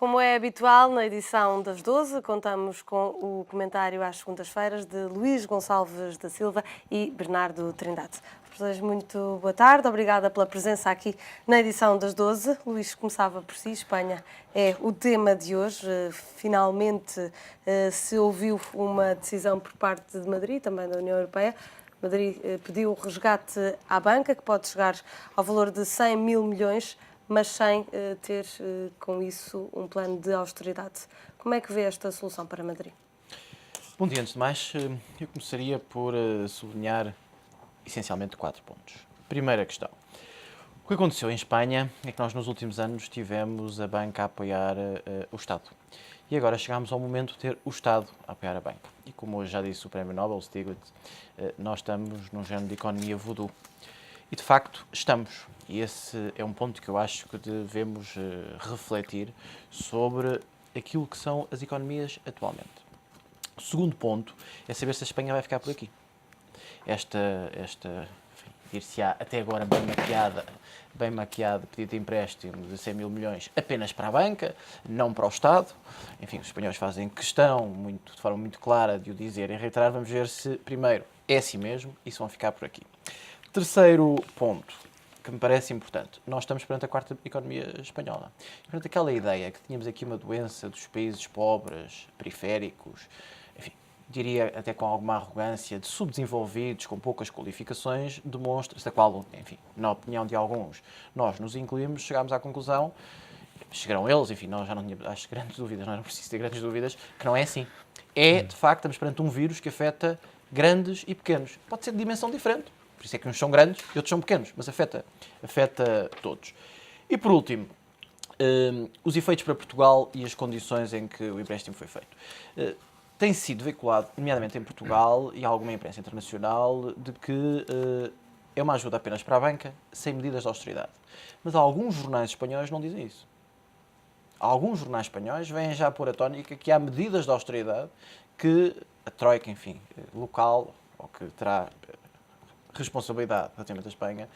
Como é habitual, na edição das 12, contamos com o comentário às segundas-feiras de Luís Gonçalves da Silva e Bernardo Trindade. Portanto, muito boa tarde, obrigada pela presença aqui na edição das 12. Luís, começava por si, Espanha é o tema de hoje. Finalmente se ouviu uma decisão por parte de Madrid, também da União Europeia. Madrid pediu resgate à banca, que pode chegar ao valor de 100 mil milhões, mas sem ter com isso um plano de austeridade. Como é que vê esta solução para Madrid? Bom dia, antes de mais, eu começaria por sublinhar essencialmente 4 pontos. Primeira questão. O que aconteceu em Espanha é que nós nos últimos anos tivemos a banca a apoiar o Estado. E agora chegámos ao momento de ter o Estado a apoiar a banca. E como hoje já disse o Prémio Nobel, Stiglitz, nós estamos num género de economia voodoo. E de facto estamos. E esse é um ponto que eu acho que devemos refletir sobre aquilo que são as economias atualmente. O segundo ponto é saber se a Espanha vai ficar por aqui. Dir-se-á até agora bem maquiada pedido de empréstimo de 100 mil milhões apenas para a banca, não para o Estado. Enfim, os espanhóis fazem questão, de forma muito clara, de o dizer e reiterar. Vamos ver se, primeiro, é assim mesmo e se vão ficar por aqui. Terceiro ponto, que me parece importante. Nós estamos perante a quarta economia espanhola. Perante aquela ideia que tínhamos aqui uma doença dos países pobres, periféricos, enfim, diria até com alguma arrogância, de subdesenvolvidos, com poucas qualificações, demonstra-se, da qual, enfim, na opinião de alguns, nós nos incluímos, chegámos à conclusão, chegaram eles, enfim, nós já não tínhamos, acho, grandes dúvidas, não preciso ter grandes dúvidas, que não é assim. É, de facto, estamos perante um vírus que afeta grandes e pequenos. Pode ser de dimensão diferente. Por isso é que uns são grandes e outros são pequenos, mas afeta todos. E por último, os efeitos para Portugal e as condições em que o empréstimo foi feito. Tem sido veiculado, nomeadamente em Portugal e alguma imprensa internacional, de que é uma ajuda apenas para a banca, sem medidas de austeridade. Mas alguns jornais espanhóis não dizem isso. Alguns jornais espanhóis vêm já pôr a tónica que há medidas de austeridade que a Troika, enfim, local, ou que terá responsabilidade relativamente à Espanha,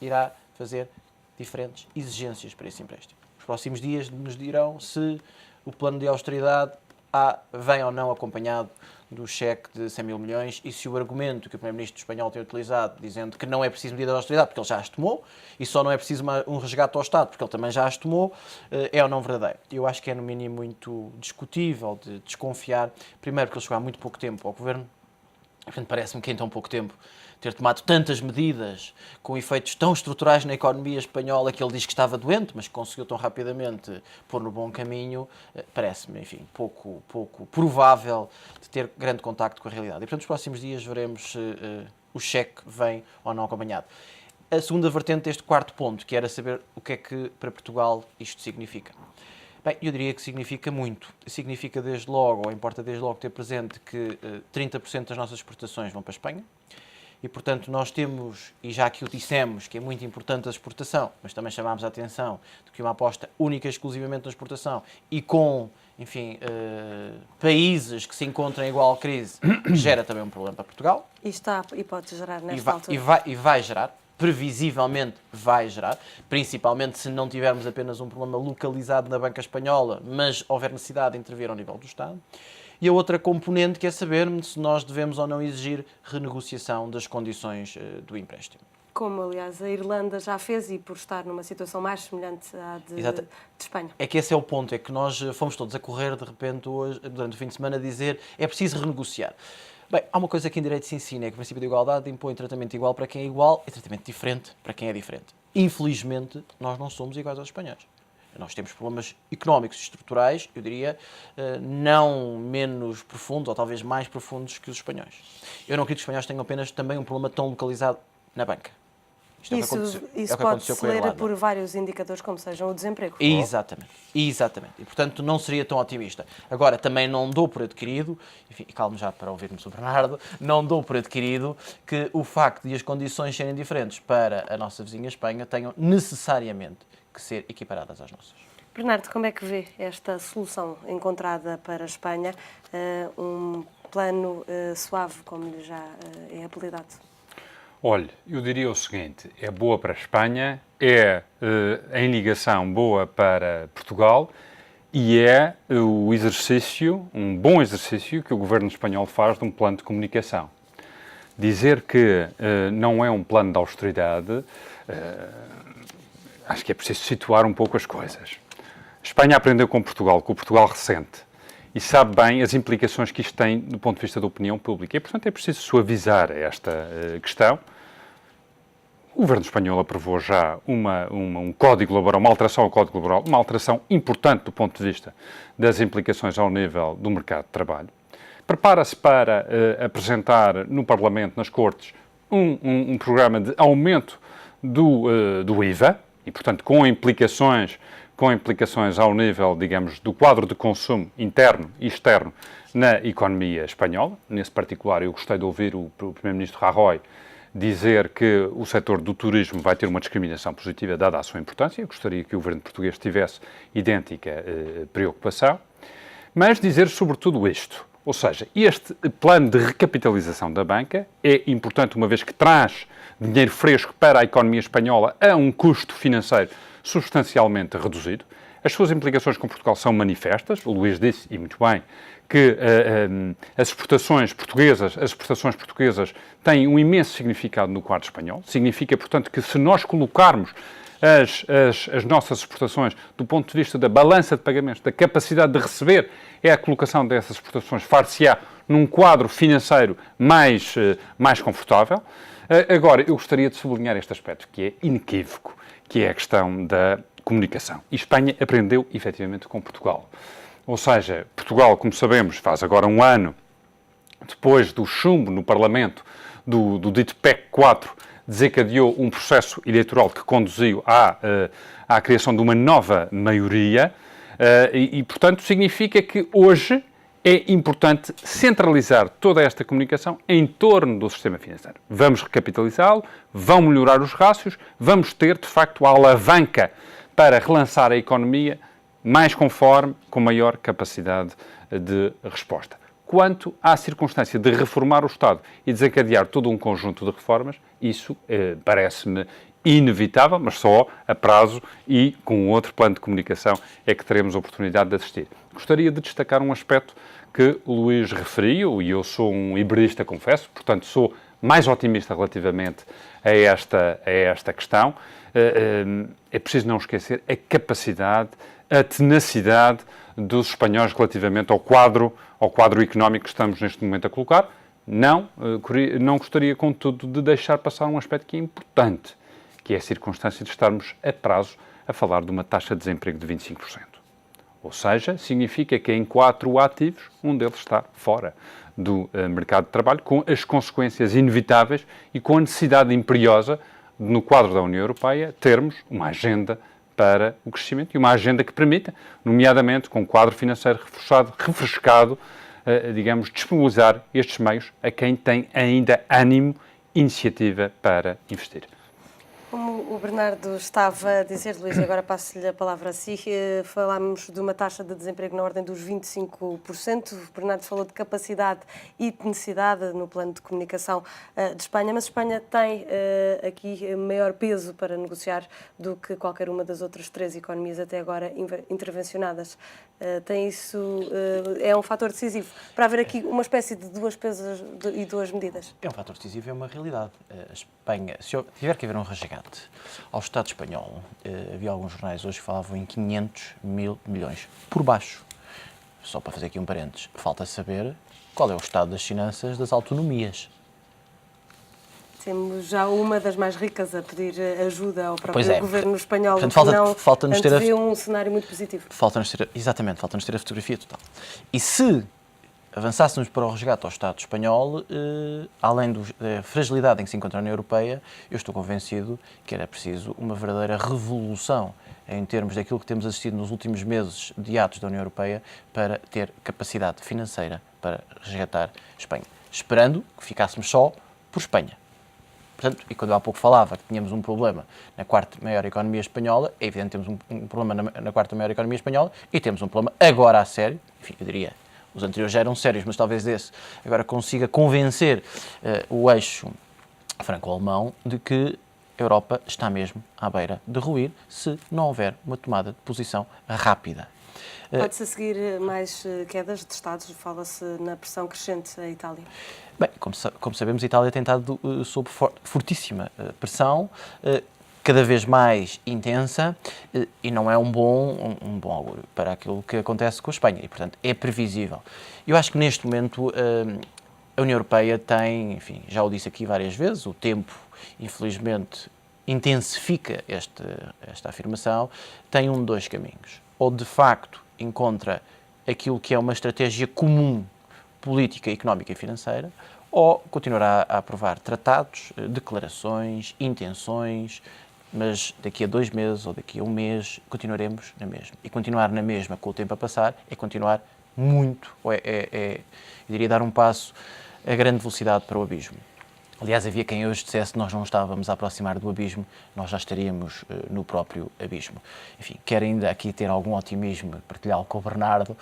irá fazer diferentes exigências para esse empréstimo. Os próximos dias nos dirão se o plano de austeridade vem ou não acompanhado do cheque de 100 mil milhões e se o argumento que o Primeiro-Ministro espanhol tem utilizado, dizendo que não é preciso medida de austeridade porque ele já as tomou e só não é preciso um resgate ao Estado porque ele também já as tomou, é ou não verdadeiro. Eu acho que é, no mínimo, muito discutível de desconfiar, primeiro porque ele chegou há muito pouco tempo ao Governo. Portanto, parece-me que em tão pouco tempo ter tomado tantas medidas com efeitos tão estruturais na economia espanhola que ele diz que estava doente, mas que conseguiu tão rapidamente pôr no bom caminho, parece-me, enfim, pouco provável de ter grande contacto com a realidade. E, portanto, nos próximos dias veremos se o cheque vem ou não acompanhado. A segunda vertente deste quarto ponto, que era saber o que é que para Portugal isto significa. Bem, eu diria que significa muito. Significa desde logo, ou importa desde logo ter presente que 30% das nossas exportações vão para a Espanha e, portanto, nós temos, e já que o dissemos, que é muito importante a exportação, mas também chamámos a atenção de que uma aposta única e exclusivamente na exportação e com, enfim, países que se encontram em igual crise, gera também um problema para Portugal. E pode gerar nesta altura. E vai gerar. Previsivelmente vai gerar, principalmente se não tivermos apenas um problema localizado na banca espanhola, mas houver necessidade de intervir ao nível do Estado. E a outra componente que é sabermos se nós devemos ou não exigir renegociação das condições do empréstimo. Como, aliás, a Irlanda já fez e por estar numa situação mais semelhante à de Espanha. É que esse é o ponto, é que nós fomos todos a correr, de repente, hoje, durante o fim de semana, a dizer é preciso renegociar. Bem, há uma coisa que em direito se ensina, é que o princípio da igualdade impõe tratamento igual para quem é igual e tratamento diferente para quem é diferente. Infelizmente, nós não somos iguais aos espanhóis. Nós temos problemas económicos e estruturais, eu diria, não menos profundos, ou talvez mais profundos que os espanhóis. Eu não acredito que os espanhóis tenham apenas também um problema tão localizado na banca. Isso pode-se ler por vários indicadores, como sejam o desemprego. Exatamente. E, portanto, não seria tão otimista. Agora, também não dou por adquirido, enfim, calmo já para ouvirmos o Bernardo, não dou por adquirido que o facto de as condições serem diferentes para a nossa vizinha Espanha tenham necessariamente que ser equiparadas às nossas. Bernardo, como é que vê esta solução encontrada para a Espanha? Um plano suave, como lhe já é apelidado? Olha, eu diria o seguinte, é boa para a Espanha, é em ligação boa para Portugal e é o exercício, um bom exercício que o governo espanhol faz de um plano de comunicação. Dizer que não é um plano de austeridade, acho que é preciso situar um pouco as coisas. A Espanha aprendeu com o Portugal recente, e sabe bem as implicações que isto tem do ponto de vista da opinião pública. E, portanto, é preciso suavizar esta questão. O governo espanhol aprovou já um código laboral, uma alteração ao código laboral, uma alteração importante do ponto de vista das implicações ao nível do mercado de trabalho. Prepara-se para apresentar no Parlamento, nas Cortes, um programa de aumento do IVA e, portanto, com implicações ao nível, digamos, do quadro de consumo interno e externo na economia espanhola. Nesse particular, eu gostei de ouvir o Primeiro-Ministro Rajoy dizer que o setor do turismo vai ter uma discriminação positiva, dada a sua importância. Eu gostaria que o governo português tivesse idêntica preocupação. Mas dizer sobretudo isto, ou seja, este plano de recapitalização da banca é importante uma vez que traz dinheiro fresco para a economia espanhola a um custo financeiro substancialmente reduzido. As suas implicações com Portugal são manifestas. O Luís disse, e muito bem, que as exportações portuguesas têm um imenso significado no quadro espanhol. Significa, portanto, que se nós colocarmos as nossas exportações do ponto de vista da balança de pagamentos, da capacidade de receber, é a colocação dessas exportações far-se-á num quadro financeiro mais confortável. Agora, eu gostaria de sublinhar este aspecto, que é inequívoco, que é a questão da comunicação. E Espanha aprendeu, efetivamente, com Portugal. Ou seja, Portugal, como sabemos, faz agora um ano, depois do chumbo no Parlamento do dito PEC 4, desencadeou um processo eleitoral que conduziu à criação de uma nova maioria e, portanto, significa que hoje é importante centralizar toda esta comunicação em torno do sistema financeiro. Vamos recapitalizá-lo, vão melhorar os rácios, vamos ter, de facto, a alavanca para relançar a economia mais conforme, com maior capacidade de resposta. Quanto à circunstância de reformar o Estado e desencadear todo um conjunto de reformas, isso parece-me inevitável, mas só a prazo e com outro plano de comunicação é que teremos a oportunidade de assistir. Gostaria de destacar um aspecto que o Luís referiu, e eu sou um hibridista, confesso, portanto sou mais otimista relativamente a esta questão. É preciso não esquecer a capacidade, a tenacidade dos espanhóis relativamente ao quadro económico que estamos neste momento a colocar. Não gostaria, contudo, de deixar passar um aspecto que é importante, que é a circunstância de estarmos a prazo a falar de uma taxa de desemprego de 25%. Ou seja, significa que em 4 ativos, um deles está fora do mercado de trabalho, com as consequências inevitáveis e com a necessidade imperiosa, no quadro da União Europeia, termos uma agenda para o crescimento e uma agenda que permita, nomeadamente com um quadro financeiro refrescado, digamos, disponibilizar estes meios a quem tem ainda ânimo, iniciativa para investir. Como o Bernardo estava a dizer, Luís, agora passo-lhe a palavra a si, falámos de uma taxa de desemprego na ordem dos 25%. O Bernardo falou de capacidade e de necessidade no plano de comunicação de Espanha, mas Espanha tem aqui maior peso para negociar do que qualquer uma das outras 3 economias até agora intervencionadas. Tem isso, é um fator decisivo para haver aqui uma espécie de 2 pesos e 2 medidas? É um fator decisivo, é uma realidade. A Espanha, se tiver que haver um resgate ao Estado espanhol, havia alguns jornais hoje que falavam em 500 mil milhões. Por baixo, só para fazer aqui um parênteses, falta saber qual é o estado das finanças das autonomias. Temos já uma das mais ricas a pedir ajuda ao próprio governo espanhol, portanto, falta-nos ter um cenário muito positivo. Falta-nos ter a fotografia total. E se avançássemos para o resgate ao Estado espanhol, além da fragilidade em que se encontra a União Europeia, eu estou convencido que era preciso uma verdadeira revolução em termos daquilo que temos assistido nos últimos meses de atos da União Europeia para ter capacidade financeira para resgatar Espanha, esperando que ficássemos só por Espanha. Portanto, e quando eu há pouco falava que tínhamos um problema na 4ª maior economia espanhola, é evidente que temos um problema na 4ª maior economia espanhola e temos um problema agora a sério, enfim, eu diria, os anteriores já eram sérios, mas talvez esse agora consiga convencer o eixo franco-alemão de que a Europa está mesmo à beira de ruir se não houver uma tomada de posição rápida. Pode-se a seguir mais quedas de Estados? Fala-se na pressão crescente à Itália. Bem, como sabemos, a Itália tem estado sob fortíssima pressão, cada vez mais intensa, e não é um bom augúrio para aquilo que acontece com a Espanha. E, portanto, é previsível. Eu acho que neste momento a União Europeia tem, enfim, já o disse aqui várias vezes, o tempo, infelizmente, intensifica esta afirmação, tem de dois caminhos. Ou, de facto, encontra aquilo que é uma estratégia comum política, económica e financeira, ou continuará a aprovar tratados, declarações, intenções, mas daqui a 2 meses ou daqui a 1 mês continuaremos na mesma. E continuar na mesma com o tempo a passar é continuar muito, ou eu diria dar um passo a grande velocidade para o abismo. Aliás, havia quem hoje dissesse que nós não estávamos a aproximar do abismo, nós já estaríamos no próprio abismo. Enfim, quero ainda aqui ter algum otimismo, partilhá-lo com o Bernardo,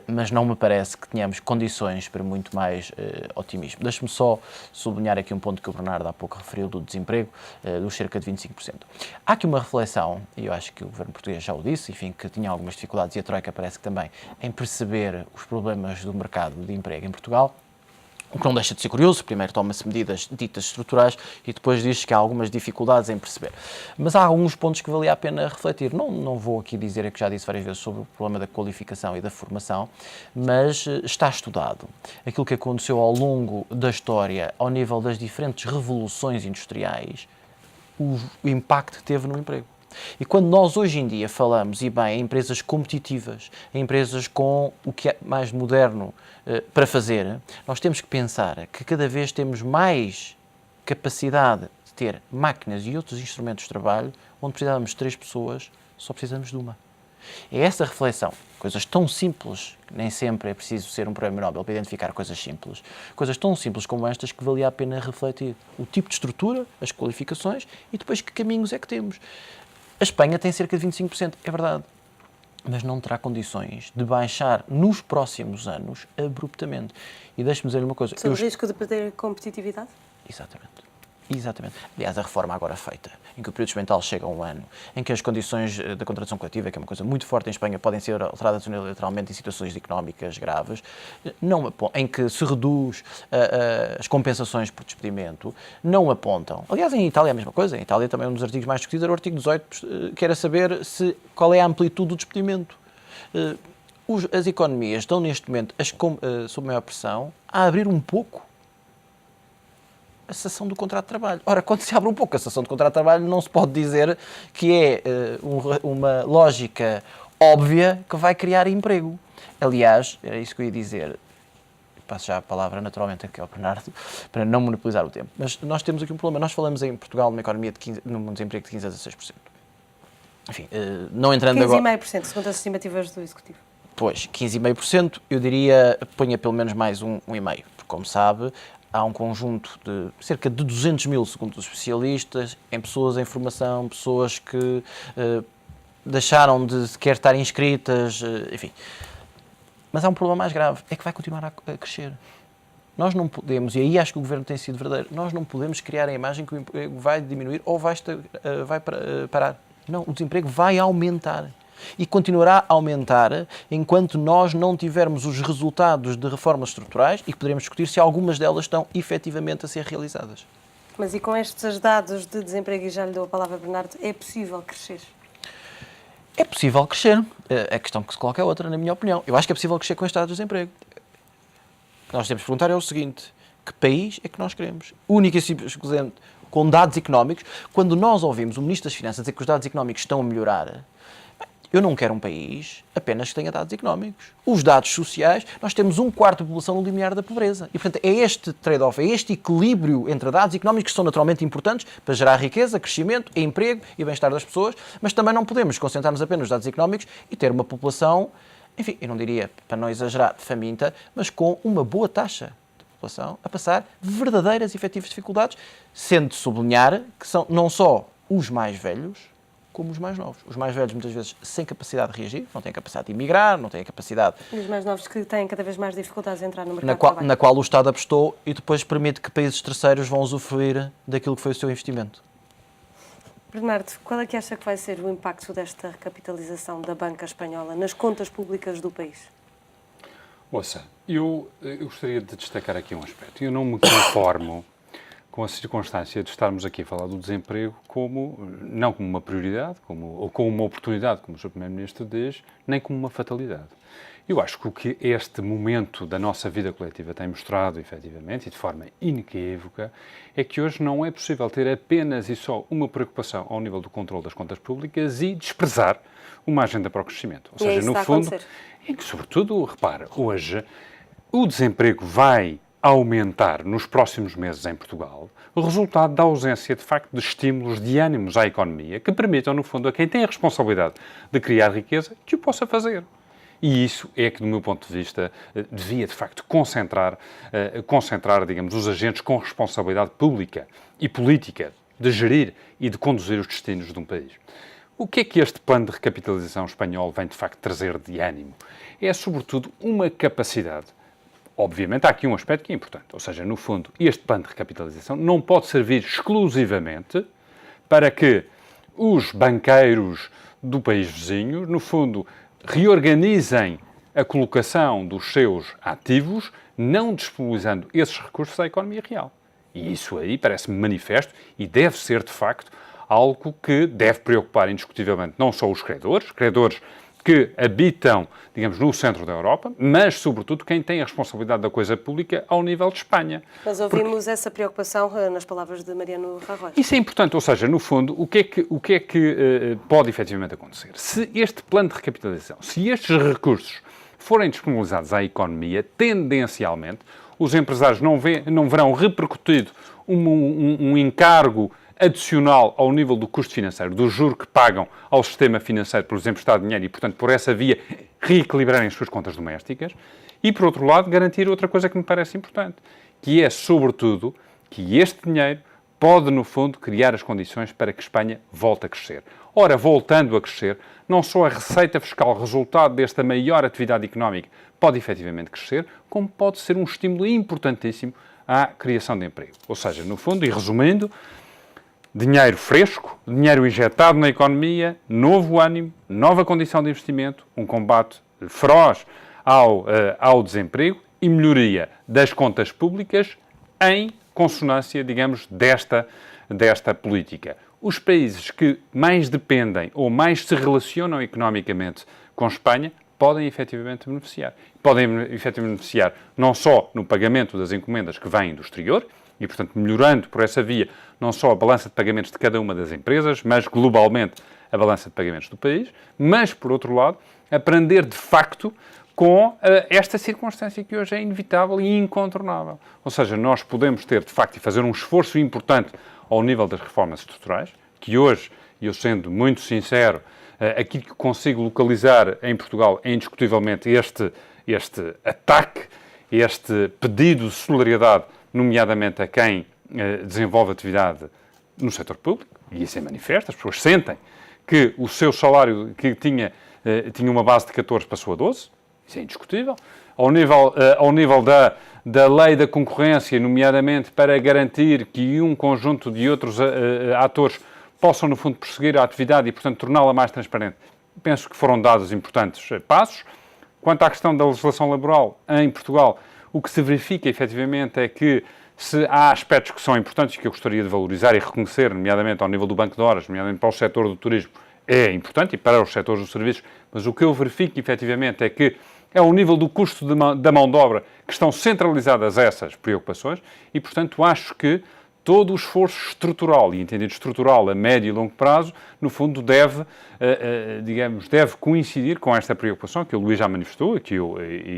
mas não me parece que tenhamos condições para muito mais otimismo. Deixe-me só sublinhar aqui um ponto que o Bernardo há pouco referiu do desemprego, dos cerca de 25%. Há aqui uma reflexão, e eu acho que o governo português já o disse, enfim, que tinha algumas dificuldades, e a Troika parece que também, em perceber os problemas do mercado de emprego em Portugal. O que não deixa de ser curioso, primeiro toma-se medidas ditas estruturais e depois diz que há algumas dificuldades em perceber. Mas há alguns pontos que valia a pena refletir. Não vou aqui dizer, que já disse várias vezes, sobre o problema da qualificação e da formação, mas está estudado. Aquilo que aconteceu ao longo da história, ao nível das diferentes revoluções industriais, o impacto que teve no emprego. E quando nós hoje em dia falamos, e bem, em empresas competitivas, em empresas com o que é mais moderno para fazer, nós temos que pensar que cada vez temos mais capacidade de ter máquinas e outros instrumentos de trabalho, onde precisávamos de 3 pessoas, só precisamos de uma. É essa reflexão, coisas tão simples, que nem sempre é preciso ser um prémio Nobel para identificar coisas simples, coisas tão simples como estas que valia a pena refletir. O tipo de estrutura, as qualificações e depois que caminhos é que temos. A Espanha tem cerca de 25%, é verdade, mas não terá condições de baixar nos próximos anos abruptamente. E deixe-me dizer-lhe uma coisa. Sob o risco de perder competitividade? Exatamente. Aliás, a reforma agora feita, em que o período experimental chega a 1 ano, em que as condições da contratação coletiva, que é uma coisa muito forte em Espanha, podem ser alteradas unilateralmente em situações económicas graves, em que se reduz as compensações por despedimento, não apontam. Aliás, em Itália é a mesma coisa. Em Itália também um dos artigos mais discutidos era o artigo 18, que era saber qual é a amplitude do despedimento. As economias estão neste momento sob maior pressão a abrir um pouco a cessação do contrato de trabalho. Ora, quando se abre um pouco a cessação do contrato de trabalho, não se pode dizer que é uma lógica óbvia que vai criar emprego. Aliás, era isso que eu ia dizer. Passo já a palavra naturalmente aqui ao Bernardo, para não monopolizar o tempo. Mas nós temos aqui um problema. Nós falamos em Portugal numa economia num desemprego de 15% a 16%. Enfim, não entrando agora... 15,5%, segundo as estimativas do Executivo. Pois, 15,5%, eu diria, ponha pelo menos mais 1,5%, porque, como sabe, há um conjunto de cerca de 200 mil, segundo os especialistas, em pessoas em formação, pessoas que deixaram de sequer estar inscritas, enfim. Mas há um problema mais grave, é que vai continuar a crescer. Nós não podemos, e aí acho que o Governo tem sido verdadeiro, nós não podemos criar a imagem que o emprego vai diminuir ou vai parar. Não, o desemprego vai aumentar. E continuará a aumentar enquanto nós não tivermos os resultados de reformas estruturais e que poderemos discutir se algumas delas estão efetivamente a ser realizadas. Mas e com estes dados de desemprego, e já lhe dou a palavra, Bernardo, é possível crescer? É possível crescer. A questão que se coloca é outra, na minha opinião. Eu acho que é possível crescer com estes dados de desemprego. O que nós temos de perguntar é o seguinte: que país é que nós queremos? Única e simplesmente com dados económicos. Quando nós ouvimos o Ministro das Finanças dizer que os dados económicos estão a melhorar, eu não quero um país apenas que tenha dados económicos. Os dados sociais, nós temos 1/4 da população no limiar da pobreza. E, portanto, é este trade-off, é este equilíbrio entre dados económicos que são naturalmente importantes para gerar riqueza, crescimento, emprego e bem-estar das pessoas, mas também não podemos concentrar-nos apenas nos dados económicos e ter uma população, enfim, eu não diria, para não exagerar, faminta, mas com uma boa taxa de população a passar verdadeiras e efetivas dificuldades, sendo de sublinhar que são não só os mais velhos, como os mais novos. Os mais velhos, muitas vezes, sem capacidade de reagir, não têm capacidade de emigrar, não têm a capacidade... E os mais novos que têm cada vez mais dificuldades de entrar no mercado de trabalho. Na qual o Estado apostou e depois permite que países terceiros vão usufruir daquilo que foi o seu investimento. Bernardo, qual é que acha que vai ser o impacto desta recapitalização da banca espanhola nas contas públicas do país? Ouça, eu gostaria de destacar aqui um aspecto. Eu não me conformo com a circunstância de estarmos aqui a falar do desemprego não como uma prioridade, ou como uma oportunidade, como o Sr. Primeiro-Ministro diz, nem como uma fatalidade. Eu acho que o que este momento da nossa vida coletiva tem mostrado, efetivamente, e de forma inequívoca, é que hoje não é possível ter apenas e só uma preocupação ao nível do controle das contas públicas e desprezar uma agenda para o crescimento. Ou seja, no fundo, é que, sobretudo, repara, hoje o desemprego vai aumentar nos próximos meses em Portugal, o resultado da ausência, de facto, de estímulos, de ânimos à economia que permitam, no fundo, a quem tem a responsabilidade de criar riqueza, que o possa fazer. E isso é que, do meu ponto de vista, devia, de facto, concentrar, digamos, os agentes com responsabilidade pública e política de gerir e de conduzir os destinos de um país. O que é que este plano de recapitalização espanhol vem, de facto, trazer de ânimo? É, sobretudo, uma capacidade. Obviamente, há aqui um aspecto que é importante, ou seja, no fundo, este plano de recapitalização não pode servir exclusivamente para que os banqueiros do país vizinho, no fundo, reorganizem a colocação dos seus ativos, não disponibilizando esses recursos à economia real. E isso aí parece-me manifesto e deve ser, de facto, algo que deve preocupar indiscutivelmente não só os credores que habitam, digamos, no centro da Europa, mas, sobretudo, quem tem a responsabilidade da coisa pública ao nível de Espanha. Mas ouvimos essa preocupação nas palavras de Mariano Rajoy. Isso é importante, ou seja, no fundo, o que é que pode efetivamente acontecer? Se este plano de recapitalização, se estes recursos forem disponibilizados à economia, tendencialmente, os empresários não verão repercutido um encargo adicional ao nível do custo financeiro, do juro que pagam ao sistema financeiro por exemplo, emprestar dinheiro e, portanto, por essa via, reequilibrarem as suas contas domésticas. E, por outro lado, garantir outra coisa que me parece importante, que é, sobretudo, que este dinheiro pode, no fundo, criar as condições para que Espanha volte a crescer. Ora, voltando a crescer, não só a receita fiscal, resultado desta maior atividade económica, pode efetivamente crescer, como pode ser um estímulo importantíssimo à criação de emprego. Ou seja, no fundo, e resumindo, dinheiro fresco, dinheiro injetado na economia, novo ânimo, nova condição de investimento, um combate feroz ao desemprego e melhoria das contas públicas em consonância, digamos, desta política. Os países que mais dependem ou mais se relacionam economicamente com Espanha podem efetivamente beneficiar. Podem efetivamente beneficiar não só no pagamento das encomendas que vêm do exterior, e, portanto, melhorando por essa via não só a balança de pagamentos de cada uma das empresas, mas globalmente a balança de pagamentos do país, mas, por outro lado, aprender de facto com esta circunstância que hoje é inevitável e incontornável. Ou seja, nós podemos ter, de facto, e fazer um esforço importante ao nível das reformas estruturais, que hoje, eu sendo muito sincero, aquilo que consigo localizar em Portugal é indiscutivelmente este ataque, este pedido de solidariedade, nomeadamente a quem desenvolve atividade no setor público, e isso é manifesto, as pessoas sentem que o seu salário que tinha uma base de 14 passou a 12, isso é indiscutível. Ao nível da lei da concorrência, nomeadamente para garantir que um conjunto de outros atores possam, no fundo, prosseguir a atividade e, portanto, torná-la mais transparente, penso que foram dados importantes passos. Quanto à questão da legislação laboral em Portugal, o que se verifica, efetivamente, é que se há aspectos que são importantes que eu gostaria de valorizar e reconhecer, nomeadamente ao nível do banco de horas, nomeadamente para o setor do turismo, é importante e para os setores dos serviços, mas o que eu verifico, efetivamente, é que é ao nível do custo da mão de obra que estão centralizadas essas preocupações e, portanto, acho que todo o esforço estrutural, e entendido estrutural a médio e longo prazo, no fundo deve coincidir com esta preocupação que o Luís já manifestou e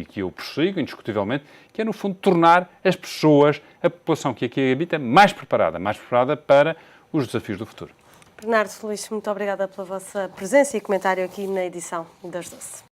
que eu prossigo indiscutivelmente, que é, no fundo, tornar as pessoas, a população que aqui habita, mais preparada para os desafios do futuro. Bernardo, Luís, muito obrigada pela vossa presença e comentário aqui na edição das 12.